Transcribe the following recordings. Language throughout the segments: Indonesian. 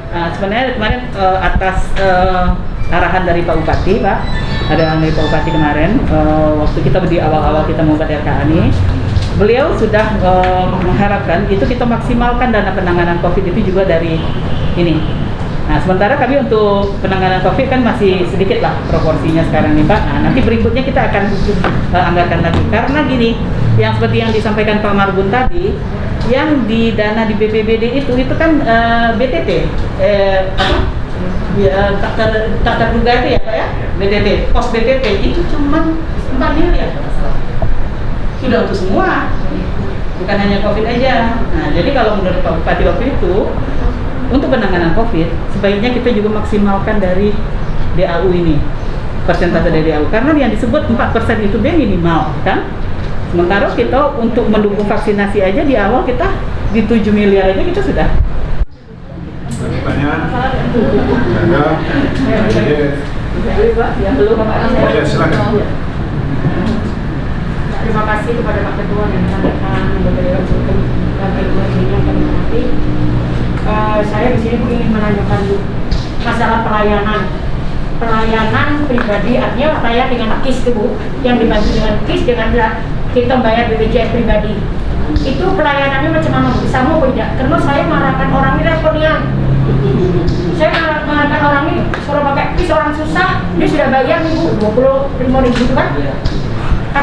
Sebenarnya kemarin atas arahan dari Pak Bupati, Pak, ada arahan dari Pak Bupati kemarin, waktu kita di awal-awal kita membuat RKA ini, beliau sudah mengharapkan itu kita maksimalkan dana penanganan COVID itu juga dari ini. Nah, sementara kami untuk penanganan COVID kan masih sedikit lah proporsinya sekarang nih, Pak. Nah, nanti berikutnya kita akan anggarkan lagi. Karena gini, yang seperti yang disampaikan Pak Marbun tadi, yang di dana di BPBD itu kan BTT, tak terduga itu ya Pak ya, BTT, pos BTT itu cuma 4 miliar. Sudah untuk semua, bukan hanya COVID aja. Nah, jadi kalau menurut Pak Bupati waktu itu, untuk penanganan COVID, sebaiknya kita juga maksimalkan dari DAU ini, persentase dari DAU. Karena yang disebut 4% itu dia minimal, kan? Sementara kita untuk mendukung vaksinasi aja di awal kita di 7 miliar aja kita sudah. Pertanyaan? Ada? Yang belum Oke, silakan. Terima kasih kepada Pak Ketua dan rekan-rekan beberapa untuk kedua ini yang kami hormati. Saya di sini ingin menanyakan masalah pelayanan pribadi, artinya saya dengan KIS itu Bu, yang dibantu dengan KIS dengan kita bayar BPJS pribadi. Itu pelayanannya macam mana Bu? Sama apa tidak? Karena saya marahkan orang ini repotnya. Saya marahkan orang ini suruh pakai KIS, orang susah, dia sudah bayar nih Bu, 25.000 itu kan?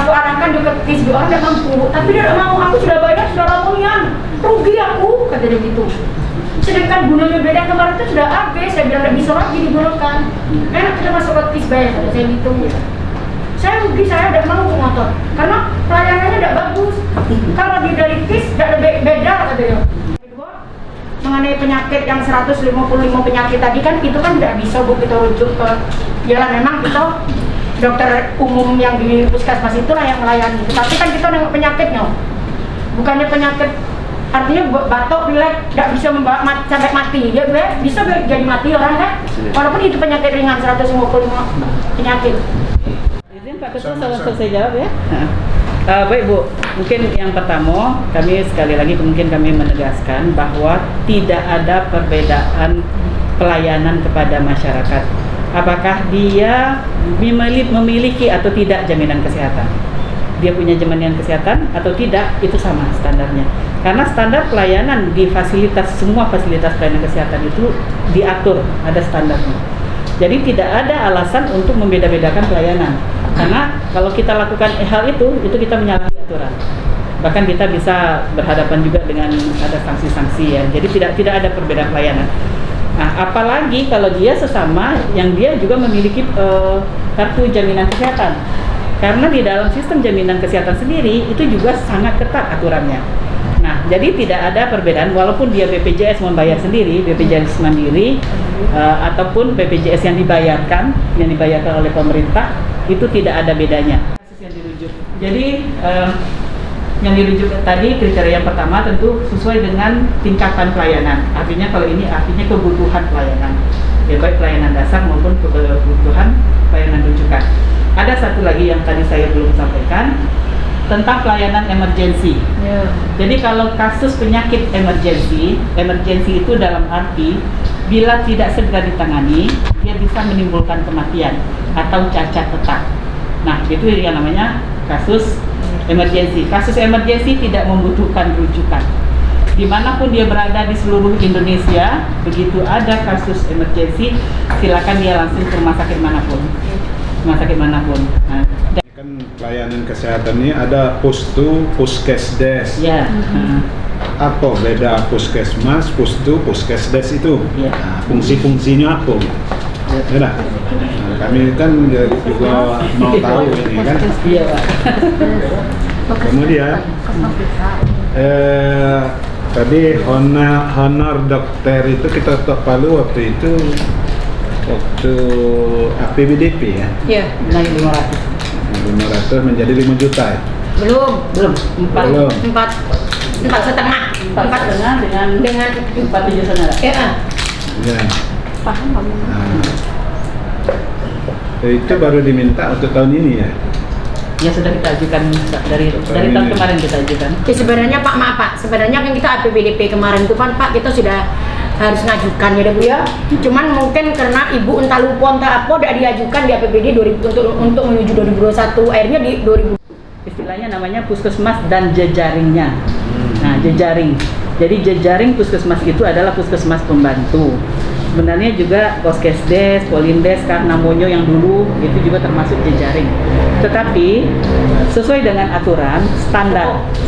Aku arahkan juga ke KIS, orang tidak mampu, tapi dia tidak mau, aku sudah bayar, sudah laporan, rugi aku, kata dia gitu. Sedangkan gunanya beda kemarin itu sudah habis, saya bilang tidak bisa lagi digunakan. Enak kita masuk ke KIS bayar, saya gitu. Saya rugi, saya tidak mau motor, karena pelayanannya tidak bagus. Kalau dari KIS tidak ada beda, kata dia. Mengenai penyakit yang 155 penyakit tadi kan, itu kan tidak bisa Bu kita rujuk ke, ya memang kita dokter umum yang di puskesmas itulah yang melayani. Tapi kan kita nengok penyakitnya, bukannya penyakit artinya batuk pilek tidak bisa membawa sampai mati. Ya bisa jadi mati orang kan, walaupun itu penyakit ringan 155 penyakit. Izin Pak Ketua selesai jawab ya. Baik Bu, mungkin yang pertama kami sekali lagi mungkin kami menegaskan bahwa tidak ada perbedaan pelayanan kepada masyarakat. Apakah dia memiliki atau tidak jaminan kesehatan? Dia punya jaminan kesehatan atau tidak, itu sama standarnya. Karena standar pelayanan di semua fasilitas pelayanan kesehatan itu diatur, ada standarnya. Jadi tidak ada alasan untuk membeda-bedakan pelayanan. Karena kalau kita lakukan hal itu kita menyalahi aturan. Bahkan kita bisa berhadapan juga dengan ada sanksi-sanksi ya. Jadi tidak ada perbedaan pelayanan. Nah, apalagi kalau dia sesama yang dia juga memiliki kartu jaminan kesehatan. Karena di dalam sistem jaminan kesehatan sendiri itu juga sangat ketat aturannya. Nah, jadi tidak ada perbedaan walaupun dia BPJS membayar sendiri, BPJS mandiri ataupun BPJS yang dibayarkan oleh pemerintah, itu tidak ada bedanya. Kasus yang dirujuk. Jadi yang dirujuk tadi kriteria yang pertama tentu sesuai dengan tingkatan pelayanan. Artinya kalau ini artinya kebutuhan pelayanan, ya baik pelayanan dasar maupun kebutuhan pelayanan rujukan. Ada satu lagi yang tadi saya belum sampaikan tentang pelayanan emergensi. Jadi kalau kasus penyakit emergensi itu dalam arti bila tidak segera ditangani, dia bisa menimbulkan kematian atau cacat tetap. Nah, itu yang namanya kasus emergensi. Kasus emergensi tidak membutuhkan rujukan. Dimanapun dia berada di seluruh Indonesia, begitu ada kasus emergensi, silakan dia langsung ke rumah sakit manapun. Nah, kan pelayanan kesehatan ini ada pustu, puskesdes. ya. Apa beda puskesmas, pustu, puskesdes itu? Ya. Nah, fungsi-fungsinya apa? Ya dah. Nah, kami kan juga mau tahu ini kan. Iya Pak. Kemudian tadi honor dokter itu kita ketok palu waktu APBDP ya? Iya. Naik 500. 500 menjadi 5 juta ya? Belum. 4,5 dengan 4,7 ya. Ya. Paham kamu? Nah, itu baru diminta untuk tahun ini ya? Ya sudah kita ajukan dari tahun kemarin kita ajukan. Ya sebenarnya Pak, maaf Pak, sebenarnya kan kita APBDP kemarin itu kan Pak kita sudah harus ngajukan ya Bu ya. Cuman mungkin karena ibu entah lupa entah apa udah diajukan di APBD 2000 untuk menuju 2021, akhirnya di 2000. Istilahnya namanya puskesmas dan jejaringnya. Nah, jejaring. Jadi jejaring puskesmas itu adalah puskesmas pembantu. Sebenarnya juga Poskesdes, Polindes, Karnamonyo yang dulu itu juga termasuk jejaring. Tetapi sesuai dengan aturan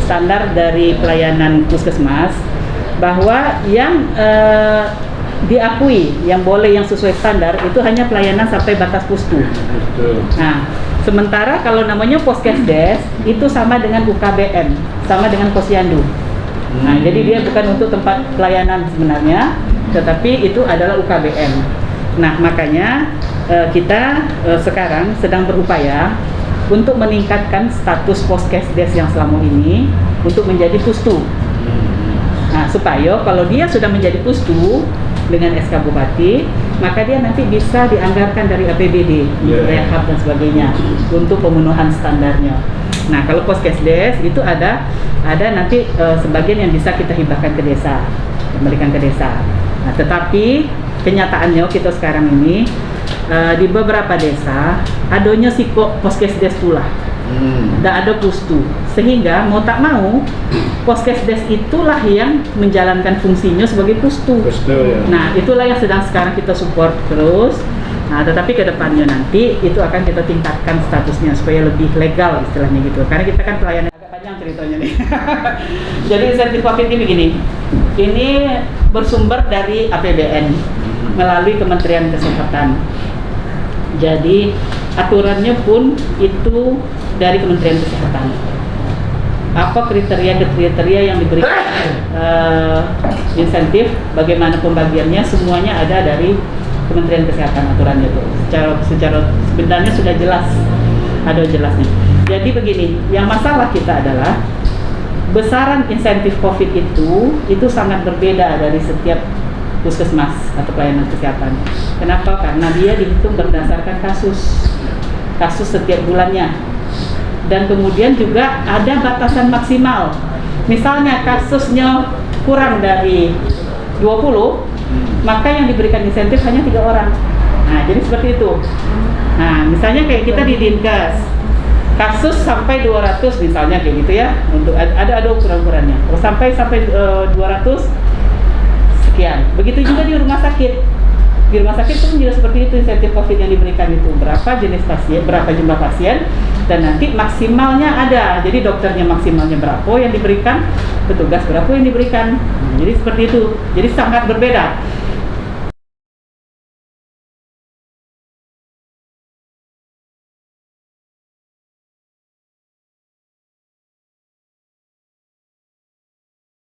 standar dari pelayanan puskesmas bahwa yang diakui yang boleh yang sesuai standar itu hanya pelayanan sampai batas pustu. Nah, sementara kalau namanya Poskesdes itu sama dengan UKBM, sama dengan Posyandu. Nah, jadi dia bukan untuk tempat pelayanan sebenarnya, tetapi itu adalah UKBM. Nah, makanya kita sekarang sedang berupaya untuk meningkatkan status Poskesdes yang selama ini untuk menjadi pustu. Nah, supaya kalau dia sudah menjadi pustu dengan SK Bupati, maka dia nanti bisa dianggarkan dari APBD, rehab dan sebagainya untuk pemenuhan standarnya. Nah, kalau Poskesdes itu ada nanti sebagian yang bisa kita hibahkan ke desa, kembalikan ke desa. Nah, tetapi kenyataannya kita sekarang ini di beberapa desa adanya Poskesdes pula, tidak ada pustu, sehingga mau tak mau Poskesdes itulah yang menjalankan fungsinya sebagai pustu. Ya. Nah, itulah yang sedang sekarang kita support terus. Nah, tetapi ke depannya nanti itu akan kita tingkatkan statusnya supaya lebih legal istilahnya gitu. Karena kita kan pelayanan agak panjang ceritanya nih. Jadi insentif COVID ini begini. Ini bersumber dari APBN melalui Kementerian Kesehatan. Jadi aturannya pun itu dari Kementerian Kesehatan. Apa kriteria yang diberikan insentif, bagaimana pembagiannya, semuanya ada dari Kementerian Kesehatan aturannya itu. Secara sebenarnya sudah jelas, ada jelasnya. Jadi begini, yang masalah kita adalah besaran insentif COVID itu sangat berbeda dari setiap puskesmas atau pelayanan kesehatan. Kenapa? Karena dia dihitung berdasarkan kasus setiap bulannya. Dan kemudian juga ada batasan maksimal. Misalnya kasusnya kurang dari 20, maka yang diberikan insentif hanya 3 orang. Nah, jadi seperti itu. Nah, misalnya kayak kita di Dinkes, kasus sampai 200 misalnya kayak gitu ya, untuk ada ukuran-ukurannya. Kalau sampai 200 sekian. Begitu juga di rumah sakit. Di rumah sakit pun juga seperti itu insentif COVID yang diberikan itu, berapa jenis pasien, berapa jumlah pasien, dan nanti maksimalnya ada. Jadi dokternya maksimalnya berapa yang diberikan, petugas berapa yang diberikan. Jadi seperti itu. Jadi sangat berbeda.